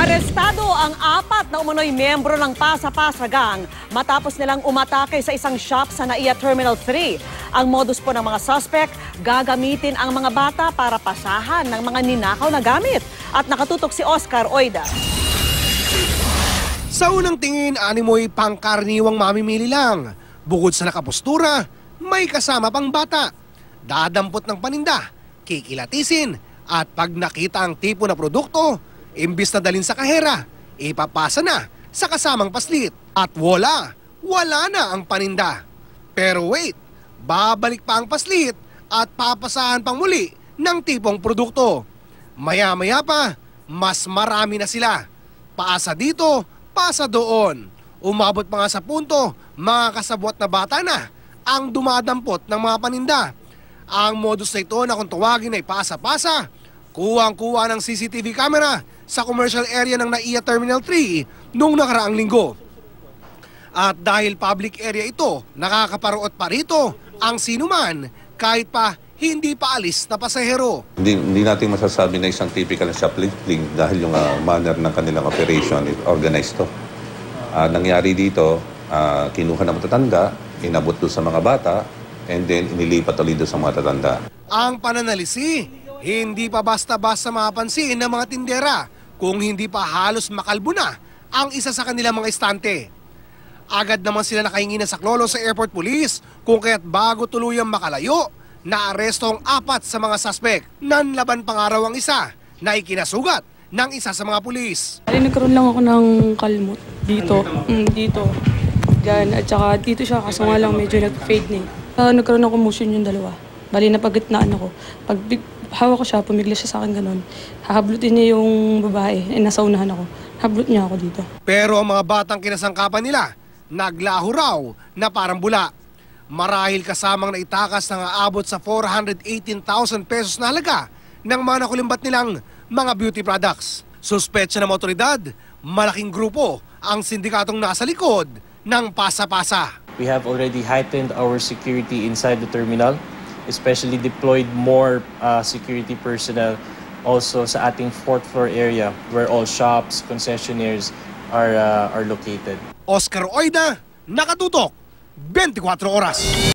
Arestado ang 4 na umano'y miyembro ng Pasa-Pasa Gang matapos nilang umatake sa isang shop sa NAIA Terminal 3. Ang modus po ng mga suspect, gagamitin ang mga bata para pasahan ng mga ninakaw na gamit. At nakatutok si Oscar Oida. Sa unang tingin, animoy pangkaraniwang mamimili lang. Bukod sa nakapostura, may kasama pang bata. Dadampot ng paninda, kikilatisin, at pag nakita ang tipo na produkto, imbis na dalhin sa kahera, ipapasa na sa kasamang paslit. At wala na ang paninda. Pero wait, babalik pa ang paslit at papasahan pang muli ng tipong produkto. Maya-maya pa, mas marami na sila. Paasa dito, pasa doon. Umabot pa nga sa punto, mga kasabwat na bata na ang dumadampot ng mga paninda. Ang modus na ito na kung tawagin ay pasa-pasa, kuwang-kuwa ng CCTV camera sa commercial area ng NAIA Terminal 3 noong nakaraang linggo. At dahil public area ito, nakakaparuot pa rito ang sinuman kahit pa hindi pa alis na pasahero. Hindi natin masasabi na isang typical na shoplifting dahil yung manner ng kanilang operation is organized to. Nangyari dito, kinuha ng matatanda, inabot doon sa mga bata, and then inilipat ulit doon sa mga tatanda. Ang pananalisi, hindi pa basta-basta mapansin ng mga tindera kung hindi pa halos makalbo na ang isa sa kanilang mga estante. Agad naman sila nakahingi na saklolo sa airport police kung kaya't bago tuluyang makalayo, naaresto ang 4 sa mga suspect. Nanlaban pang araw ang isa na ikinasugat ng isa sa mga pulis. Nagkaroon lang ako ng kalmot dito, dito. Diyan, at saka dito siya kaso nga lang medyo nag-fade na. Nagkaroon ng commotion yung dalawa. Bali napagitnaan ako. Pag hawak ko siya, pumigla siya sa akin ganun. Hahablutin niya yung babae, nasa unahan ako. Hablot niya ako dito. Pero ang mga batang kinasangkapan nila, naglaho raw na parang bula. Marahil kasamang naitakas na aabot sa 418,000 pesos na halaga ng mga nakulimbat nilang mga beauty products. Suspetsa ng otoridad, malaking grupo ang sindikatong nasa likod ng pasa-pasa. We have already heightened our security inside the terminal, especially deployed more security personnel also sa ating 4th floor area where all shops, concessionaires are located. Oscar Oida, nakatutok, 24 oras.